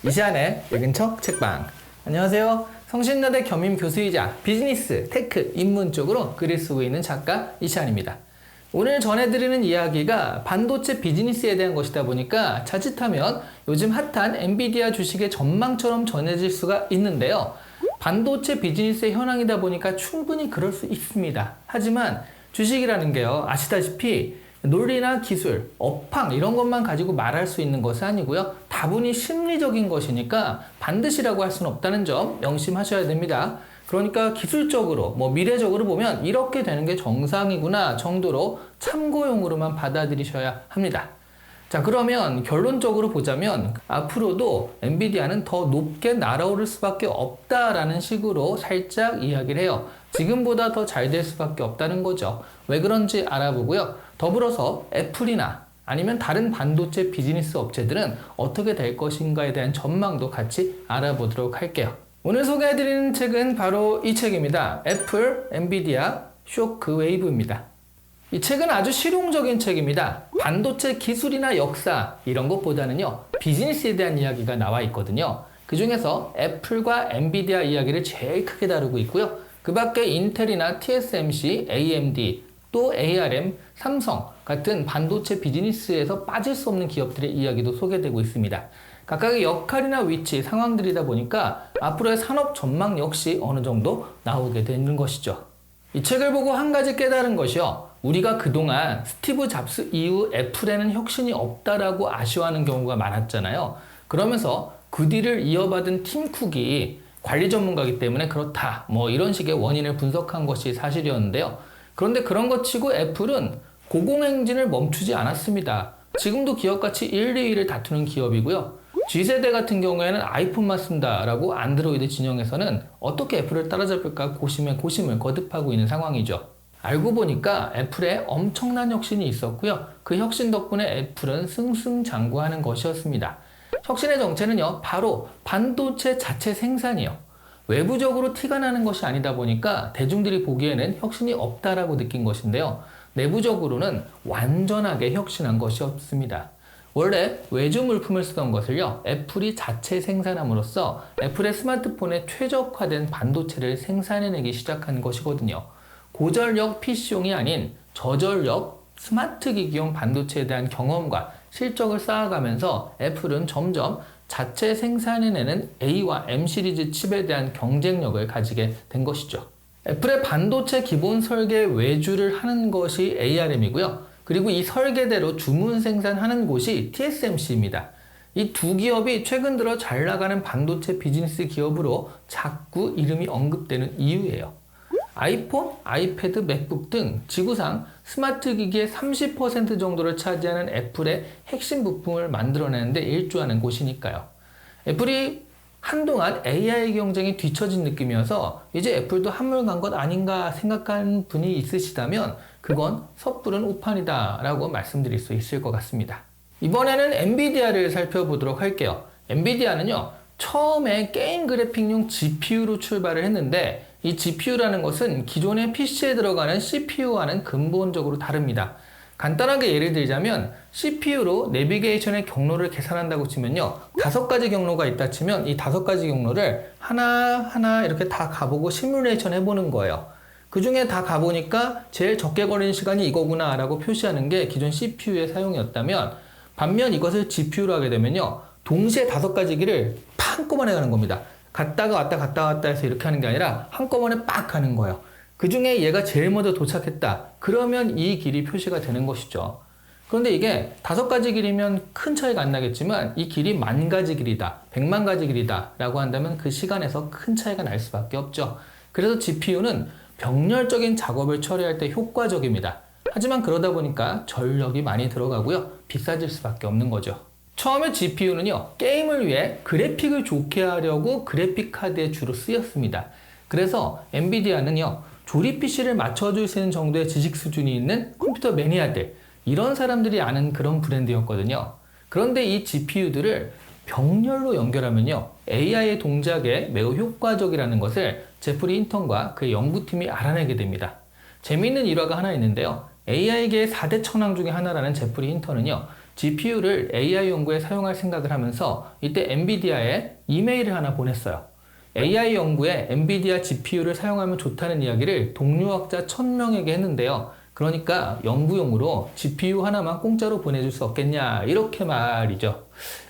이시안의 읽은 척 책방. 안녕하세요. 성신여대 겸임 교수이자 비즈니스, 테크, 인문 쪽으로 글을 쓰고 있는 작가 이시안입니다. 오늘 전해드리는 이야기가 반도체 비즈니스에 대한 것이다 보니까 자칫하면 요즘 핫한 엔비디아 주식의 전망처럼 전해질 수가 있는데요. 반도체 비즈니스의 현황이다 보니까 충분히 그럴 수 있습니다. 하지만 주식이라는 게요, 아시다시피 논리나 기술, 업황 이런 것만 가지고 말할 수 있는 것은 아니고요. 다분히 심리적인 것이니까 반드시라고 할 수는 없다는 점 명심하셔야 됩니다. 그러니까 기술적으로, 미래적으로 보면 이렇게 되는 게 정상이구나 정도로 참고용으로만 받아들이셔야 합니다. 자, 그러면 결론적으로 보자면 앞으로도 엔비디아는 더 높게 날아오를 수밖에 없다라는 식으로 살짝 이야기를 해요. 지금보다 더 잘 될 수밖에 없다는 거죠. 왜 그런지 알아보고요. 더불어서 애플이나 아니면 다른 반도체 비즈니스 업체들은 어떻게 될 것인가에 대한 전망도 같이 알아보도록 할게요. 오늘 소개해드리는 책은 바로 이 책입니다. 애플, 엔비디아, 쇼크웨이브입니다. 이 책은 아주 실용적인 책입니다. 반도체 기술이나 역사 이런 것보다는요, 비즈니스에 대한 이야기가 나와 있거든요. 그 중에서 애플과 엔비디아 이야기를 제일 크게 다루고 있고요. 그 밖에 인텔이나 TSMC, AMD, 또 ARM, 삼성 같은 반도체 비즈니스에서 빠질 수 없는 기업들의 이야기도 소개되고 있습니다. 각각의 역할이나 위치, 상황들이다 보니까 앞으로의 산업 전망 역시 어느 정도 나오게 되는 것이죠. 이 책을 보고 한 가지 깨달은 것이요. 우리가 그동안 스티브 잡스 이후 애플에는 혁신이 없다라고 아쉬워하는 경우가 많았잖아요. 그러면서 그 뒤를 이어받은 팀 쿡이 관리 전문가이기 때문에 그렇다, 이런 식의 원인을 분석한 것이 사실이었는데요. 그런데 그런 것 치고 애플은 고공행진을 멈추지 않았습니다. 지금도 기업가치 1, 2위를 다투는 기업이고요. G세대 같은 경우에는 아이폰만 쓴다라고 안드로이드 진영에서는 어떻게 애플을 따라잡을까 고심에 고심을 거듭하고 있는 상황이죠. 알고 보니까 애플에 엄청난 혁신이 있었고요. 그 혁신 덕분에 애플은 승승장구하는 것이었습니다. 혁신의 정체는요, 바로 반도체 자체 생산이요. 외부적으로 티가 나는 것이 아니다 보니까 대중들이 보기에는 혁신이 없다라고 느낀 것인데요. 내부적으로는 완전하게 혁신한 것이 없습니다. 원래 외주 물품을 쓰던 것을요, 애플이 자체 생산함으로써 애플의 스마트폰에 최적화된 반도체를 생산해내기 시작한 것이거든요. 고전력 PC용이 아닌 저전력 스마트 기기용 반도체에 대한 경험과 실적을 쌓아가면서 애플은 점점 자체 생산해내는 A와 M 시리즈 칩에 대한 경쟁력을 가지게 된 것이죠. 애플의 반도체 기본 설계 외주를 하는 것이 ARM이고요. 그리고 이 설계대로 주문 생산하는 곳이 TSMC입니다. 이 두 기업이 최근 들어 잘 나가는 반도체 비즈니스 기업으로 자꾸 이름이 언급되는 이유예요. 아이폰, 아이패드, 맥북 등 지구상 스마트 기기의 30% 정도를 차지하는 애플의 핵심 부품을 만들어내는데 일조하는 곳이니까요. 애플이 한동안 AI 경쟁이 뒤처진 느낌이어서 이제 애플도 한물 간 것 아닌가 생각하는 분이 있으시다면 그건 섣부른 오판이다 라고 말씀드릴 수 있을 것 같습니다. 이번에는 엔비디아를 살펴보도록 할게요. 엔비디아는요, 처음에 게임 그래픽용 GPU로 출발을 했는데 이 GPU라는 것은 기존의 PC에 들어가는 CPU와는 근본적으로 다릅니다. 간단하게 예를 들자면 CPU로 내비게이션의 경로를 계산한다고 치면요, 5가지 경로가 있다 치면 이 5가지 경로를 하나하나 이렇게 다 가보고 시뮬레이션 해보는 거예요. 그 중에 다 가보니까 제일 적게 걸리는 시간이 이거구나 라고 표시하는 게 기존 CPU의 사용이었다면, 반면 이것을 GPU로 하게 되면요, 동시에 5가지 길을 한꺼번에 가는 겁니다. 갔다가 왔다 갔다 왔다 해서 이렇게 하는 게 아니라 한꺼번에 빡 가는 거예요. 그 중에 얘가 제일 먼저 도착했다. 그러면 이 길이 표시가 되는 것이죠. 그런데 이게 5가지 길이면 큰 차이가 안 나겠지만 이 길이 10,000가지 길이다, 1,000,000가지 길이다 라고 한다면 그 시간에서 큰 차이가 날 수밖에 없죠. 그래서 GPU는 병렬적인 작업을 처리할 때 효과적입니다. 하지만 그러다 보니까 전력이 많이 들어가고요, 비싸질 수밖에 없는 거죠. 처음에 GPU는요, 게임을 위해 그래픽을 좋게 하려고 그래픽 카드에 주로 쓰였습니다. 그래서 엔비디아는요, 조립 PC를 맞춰줄 수 있는 정도의 지식 수준이 있는 컴퓨터 매니아들, 이런 사람들이 아는 그런 브랜드였거든요. 그런데 이 GPU들을 병렬로 연결하면요, AI의 동작에 매우 효과적이라는 것을 제프리 힌턴과 그의 연구팀이 알아내게 됩니다. 재미있는 일화가 하나 있는데요. AI계의 4대 천왕 중에 하나라는 제프리 힌턴은요, GPU를 AI 연구에 사용할 생각을 하면서 이때 엔비디아에 이메일을 하나 보냈어요. AI 연구에 엔비디아 GPU를 사용하면 좋다는 이야기를 동료학자 1000명에게 했는데요. 그러니까 연구용으로 GPU 하나만 공짜로 보내줄 수 없겠냐 이렇게 말이죠.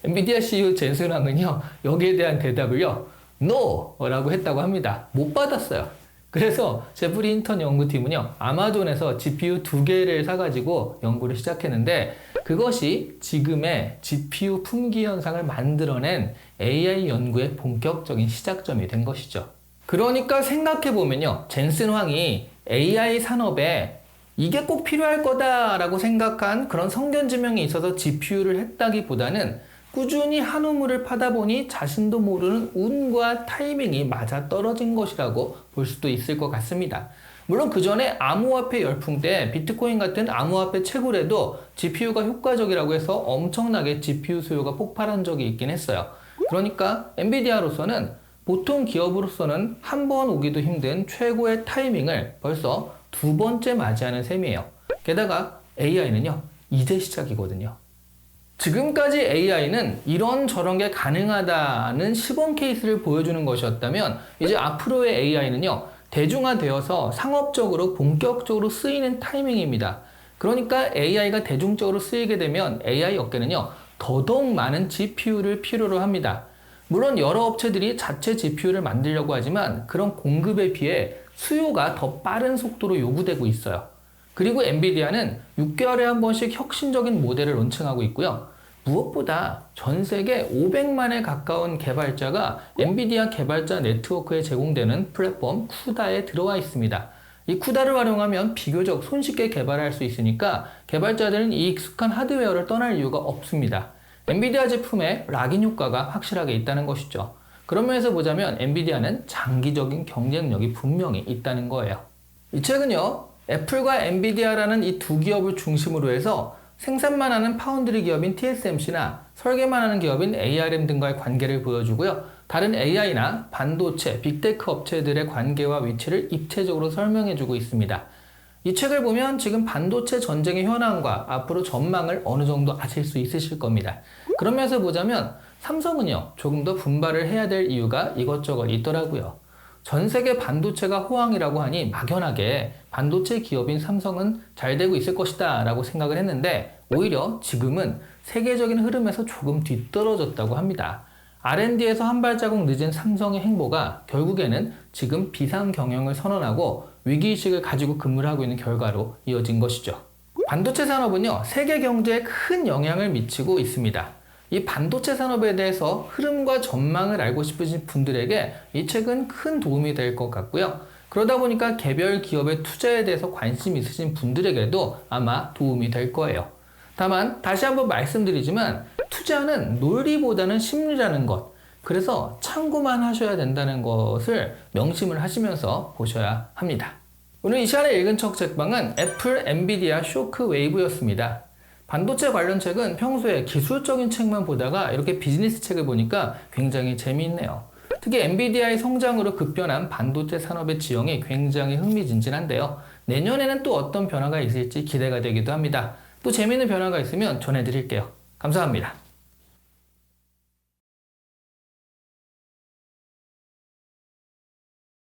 엔비디아 CEO 젠슨 황은요 여기에 대한 대답을요 No! 라고 했다고 합니다. 못 받았어요. 그래서 제프리 힌턴 연구팀은요 아마존에서 GPU 2개를 사가지고 연구를 시작했는데 그것이 지금의 GPU 품귀 현상을 만들어낸 AI 연구의 본격적인 시작점이 된 것이죠. 그러니까 생각해보면요 젠슨 황이 AI 산업에 이게 꼭 필요할 거다라고 생각한 그런 성견지명이 있어서 GPU를 했다기보다는 꾸준히 한 우물을 파다 보니 자신도 모르는 운과 타이밍이 맞아 떨어진 것이라고 볼 수도 있을 것 같습니다. 물론 그 전에 암호화폐 열풍 때 비트코인 같은 암호화폐 채굴에도 GPU가 효과적이라고 해서 엄청나게 GPU 수요가 폭발한 적이 있긴 했어요. 그러니까 엔비디아로서는 보통 기업으로서는 한 번 오기도 힘든 최고의 타이밍을 벌써 2번째 맞이하는 셈이에요. 게다가 AI는요, 이제 시작이거든요. 지금까지 AI는 이런저런 게 가능하다는 시범 케이스를 보여주는 것이었다면 이제 앞으로의 AI는요, 대중화되어서 상업적으로 본격적으로 쓰이는 타이밍입니다. 그러니까 AI가 대중적으로 쓰이게 되면 AI 업계는요, 더더욱 많은 GPU를 필요로 합니다. 물론 여러 업체들이 자체 GPU를 만들려고 하지만 그런 공급에 비해 수요가 더 빠른 속도로 요구되고 있어요. 그리고 엔비디아는 6개월에 한 번씩 혁신적인 모델을 론칭하고 있고요. 무엇보다 전 세계 500만에 가까운 개발자가 엔비디아 개발자 네트워크에 제공되는 플랫폼 쿠다에 들어와 있습니다. 이 쿠다를 활용하면 비교적 손쉽게 개발할 수 있으니까 개발자들은 이 익숙한 하드웨어를 떠날 이유가 없습니다. 엔비디아 제품에 락인 효과가 확실하게 있다는 것이죠. 그런 면에서 보자면 엔비디아는 장기적인 경쟁력이 분명히 있다는 거예요. 이 책은요, 애플과 엔비디아라는 이 두 기업을 중심으로 해서 생산만 하는 파운드리 기업인 TSMC나 설계만 하는 기업인 ARM 등과의 관계를 보여주고요. 다른 AI나 반도체, 빅테크 업체들의 관계와 위치를 입체적으로 설명해주고 있습니다. 이 책을 보면 지금 반도체 전쟁의 현황과 앞으로 전망을 어느 정도 아실 수 있으실 겁니다. 그런 면에서 보자면 삼성은요, 조금 더 분발을 해야 될 이유가 이것저것 있더라고요. 전 세계 반도체가 호황이라고 하니 막연하게 반도체 기업인 삼성은 잘 되고 있을 것이다 라고 생각을 했는데 오히려 지금은 세계적인 흐름에서 조금 뒤떨어졌다고 합니다. R&D에서 한 발자국 늦은 삼성의 행보가 결국에는 지금 비상 경영을 선언하고 위기의식을 가지고 근무를 하고 있는 결과로 이어진 것이죠. 반도체 산업은요, 세계 경제에 큰 영향을 미치고 있습니다. 이 반도체 산업에 대해서 흐름과 전망을 알고 싶으신 분들에게 이 책은 큰 도움이 될 것 같고요. 그러다 보니까 개별 기업의 투자에 대해서 관심 있으신 분들에게도 아마 도움이 될 거예요. 다만 다시 한번 말씀드리지만 투자는 논리보다는 심리라는 것, 그래서 참고만 하셔야 된다는 것을 명심을 하시면서 보셔야 합니다. 오늘 이 시간에 읽은 척 책방은 애플, 엔비디아 쇼크 웨이브였습니다. 반도체 관련 책은 평소에 기술적인 책만 보다가 이렇게 비즈니스 책을 보니까 굉장히 재미있네요. 특히 엔비디아의 성장으로 급변한 반도체 산업의 지형이 굉장히 흥미진진한데요. 내년에는 또 어떤 변화가 있을지 기대가 되기도 합니다. 또 재미있는 변화가 있으면 전해드릴게요. 감사합니다.